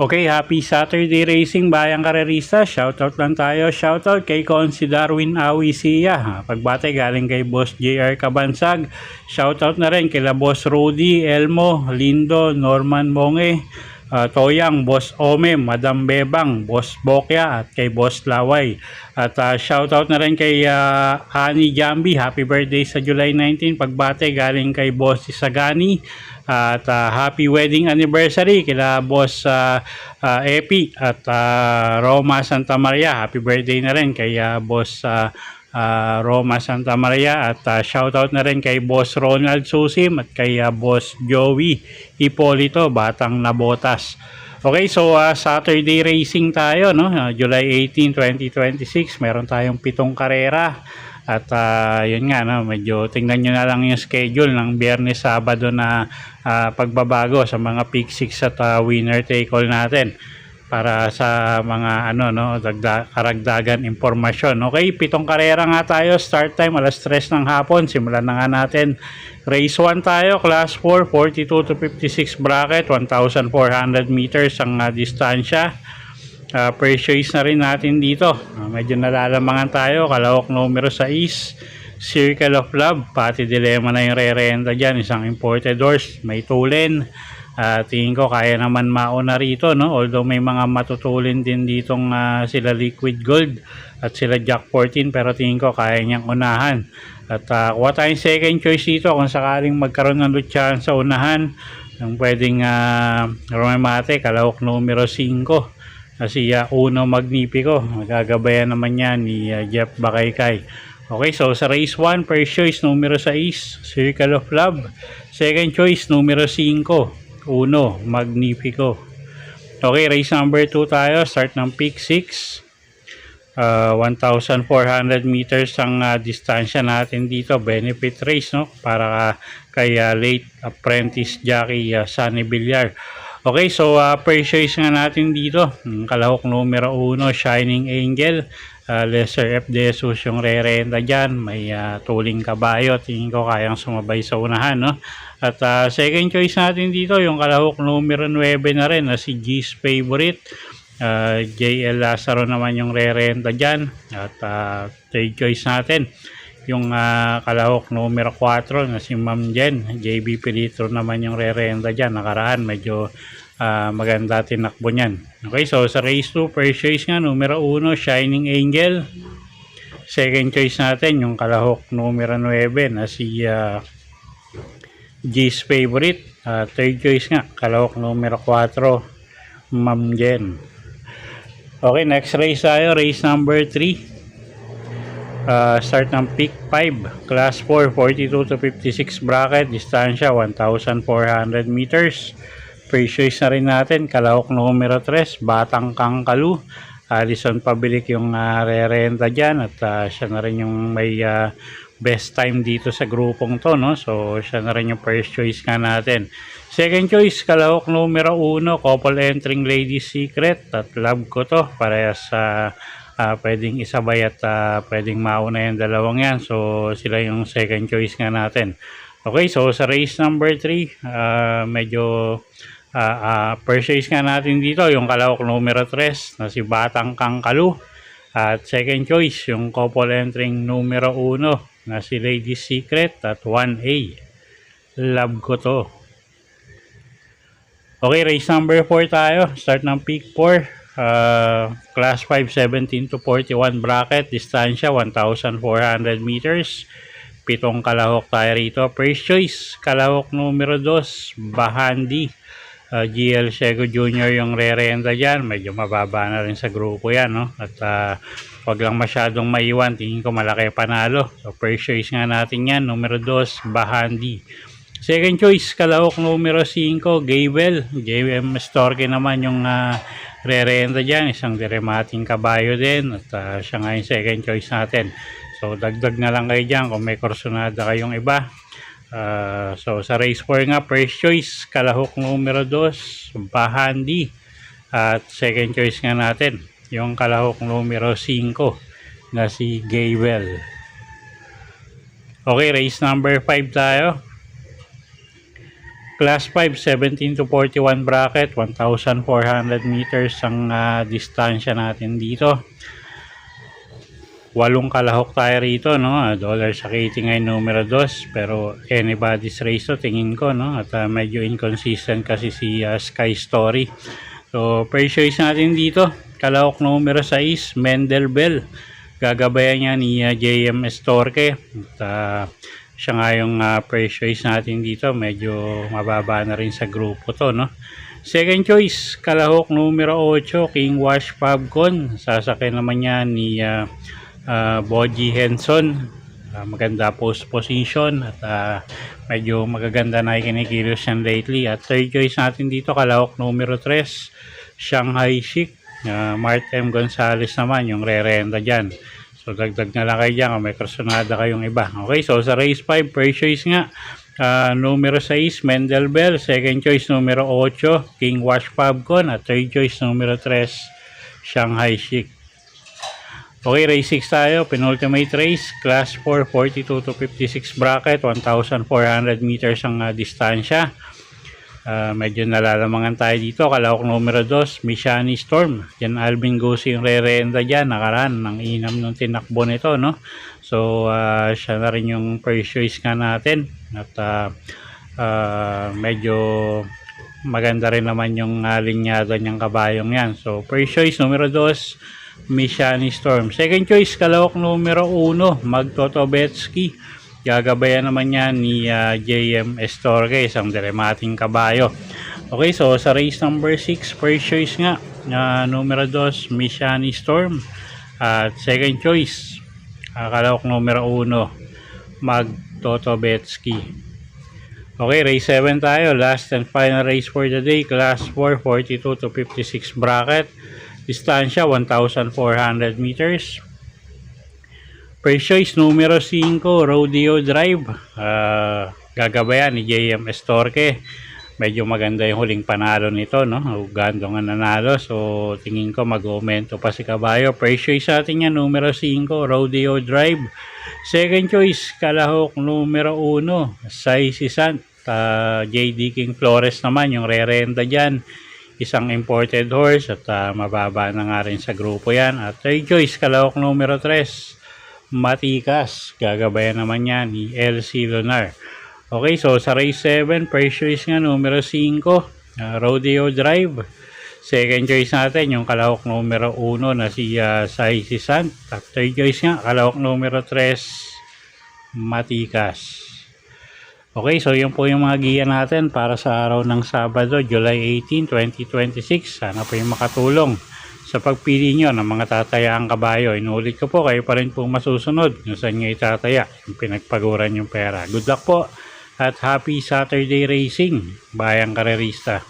Okay, happy Saturday racing bayang karerista. Shoutout lang tayo. Shoutout kay Consi Darwin Awisia. Pagbate galing kay Boss JR Kabansag. Shoutout na rin kay Boss Rudy, Elmo, Lindo, Norman Monge, Toyang, Boss Ome, Madam Bebang, Boss Bokya at kay Boss Laway. At shoutout na rin kay Ani Jambi. Happy birthday sa July 19. Pagbate galing kay Boss Isagani. At happy wedding anniversary kila Boss Epi at Roma Santa Maria. Happy birthday na rin kay Boss Roma Santa Maria. At shoutout na rin kay Boss Ronald Susim at kay Boss Joey Hipolito, Batang Nabotas. Okay, so Saturday racing tayo, no? July 18, 2026. Meron tayong 7 karera. At yun nga, no, medyo tingnan nyo na lang yung schedule ng Biyernes, Sabado na pagbabago sa mga pick 6 at winner take all natin para sa mga karagdagan impormasyon. Okay, 7 karera nga tayo. Start time alas 3 ng hapon. Simulan na nga natin. Race 1 tayo, class 4, 42 to 56 bracket, 1,400 meters ang distansya. Per choice na rin natin dito. Medyo nalalamangan tayo. Kalawok numero 6, Circle of Love. Pati Dilemma na yung re-renta dyan. Isang imported horse. May tulin. Tingin ko kaya naman mauna rito, no? Although may mga matutulin din ditong sila Liquid Gold at sila Jack 14. Pero tingin ko kaya niyang unahan. At kuha tayong second choice dito kung sakaling magkaroon ng lutsahan sa unahan. Yung pwedeng rumemate. Kalawok numero 5. Kasi Uno Magnifico, magagabayan naman yan ni Jeff Bakaykay. Okay, so sa race 1, first choice numero 6, Circle of Love. Second choice numero 5, Uno Magnifico. Okay, race number 2 tayo, start ng pick 6. 1,400 meters ang distansya natin dito, benefit race, no? Para kay late apprentice jockey Sunny Villar. Okay, so first choice nga natin dito, kalahok numero 1, Shining Angel. Lesser F. De Jesus yung re-renta dyan. May tuling kabayo. Tingin ko kayang sumabay sa unahan, no? At second choice natin dito, yung kalahok numero 9 na rin, na si G's Favorite. JL Lazaro naman yung re-renta dyan. At third choice natin, yung kalahok numero 4 na si Ma'am Jen. JB Pilitro naman yung re-renta dyan. Nakaraan medyo maganda tinakbo nyan. Okay, so sa race 2, first choice nga numero 1, Shining Angel. Second choice natin yung kalahok numero 9 na si G's Favorite. Third choice nga kalahok numero 4, Ma'am Jen. Okay, next race tayo, race number 3. Start ng pick 5, class 4, 42 to 56 bracket, distansya 1,400 meters. First choice na rin natin, kalahok numero 3, Batang Kangkalu. Alison Pabilik yung re-renta dyan at siya na rin yung may best time dito sa grupong to, no? So siya na rin yung first choice nga natin. Second choice, kalahok numero 1, Couple Entering Ladies Secret at Love Ko To. Parehas pwedeng isabay at pwedeng mauna yung dalawang yan. So sila yung second choice nga natin. Okay, so sa race number 3, medyo first choice nga natin dito yung kalahok numero 3 na si Batang Kangkalu. At second choice yung couple entering numero 1 na si Lady Secret at 1A, Love Ko To. Okay, race number 4 tayo. Start ng pick 4. Class 5, 17 to 41 bracket, distansya 1,400 meters. 7 kalahok tayo rito. First choice, kalahok numero 2, Bahandi. GL Sego Jr. yung re-renta dyan. Medyo mababa na rin sa grupo yan, no? At wag lang masyadong maiwan. Tingin ko malaki panalo. So first choice nga natin yan, numero 2, Bahandi. Second choice, kalahok numero 5, Gable. JM Storke naman yung re-renta dyan. Isang diremating kabayo din. At siya nga yung second choice natin. So dagdag na lang kayo dyan kung may kursonada kayong iba. So sa race 4 nga, first choice, kalahok numero 2, Bahandi. At second choice nga natin, yung kalahok numero 5 na si Gaywell. Okay, race number 5 tayo. Class 5, 17 to 41 bracket, 1,400 meters ang distansya natin dito. 8 kalahok tayo rito, no? Dollar sa Katie ngayon numero 2, pero anybody's race to tingin ko, no? At medyo inconsistent kasi si Sky Story. So first choice natin dito, kalahok numero 6, Mendel Bell. Gagabayan niya ni JM Estorque. At siya nga yung first choice natin dito, medyo mababa na rin sa grupo to, no? Second choice, kalahok numero 8, King Wash Fabcon. Sasakay naman niya ni Boji Henson. Maganda post position at medyo magaganda na kinikilos yan lately. At third choice natin dito, kalahok numero 3, Shanghai Chic. Mart M. Gonzales naman yung re-renta dyan. So dagdag na lang kayo dyan kung may personada kayong iba. Okay, so sa race 5, first choice nga, numero 6, Mendel Bell. Second choice, numero 8, King Wash Fabcon. At third choice, numero 3, Shanghai Chic. Okay, race 6 tayo, penultimate race, class 4, 42 to 56 bracket, 1,400 meters ang distansya. Medyo nalalamangan tayo dito, kalahok numero 2, Mishani Storm. Yan Alvin Gosi yung re-renta dyan, nakaraan ng inam nung tinakbo nito, no? So siya na rin yung first choice nga natin. At medyo maganda rin naman yung linyada niyang kabayong yan. So first choice numero 2, Mishani Storm. Second choice, kalahok numero 1, Magtotobetsky. Gagabayan naman niya ni JM Estorque, isang dramating kabayo. Okay, so sa race number 6, first choice nga, numero 2, Mishani Storm. At second choice, kalahok numero 1, Magtotobetsky. Okay, race 7 tayo, last and final race for the day, class 4, 42 to 56 bracket. Distansya 1,400 meters. First choice numero 5, Rodeo Drive. Gagabayan ni JM Estorque. Medyo maganda yung huling panalo nito, no? Ugando nga nanalo. So tingin ko mag-aumento pa si kabayo. First choice natin yan, numero 5, Rodeo Drive. Second choice, kalahok numero 1, Sai Sisant. JD King Flores naman yung re-renta dyan. Isang imported horse at mababa na nga rin sa grupo yan. At third choice, kalahok numero 3, Matikas. Gagabayan naman yan ni LC Lunar. Okay, so sa race 7, first choice nga numero 5, Rodeo Drive. Second choice natin yung kalahok numero 1 na si Sai Sisant. At third choice nga, kalahok numero 3, Matikas. Okay, so yun po yung mga giya natin para sa araw ng Sabado, July 18, 2026. Sana po yung makatulong sa pagpili nyo ng mga tatayaang kabayo. Inuulit ko po, kayo pa rin po masusunod kung saan nyo itataya yung pinagpaguran yung pera. Good luck po at happy Saturday racing, bayang karerista.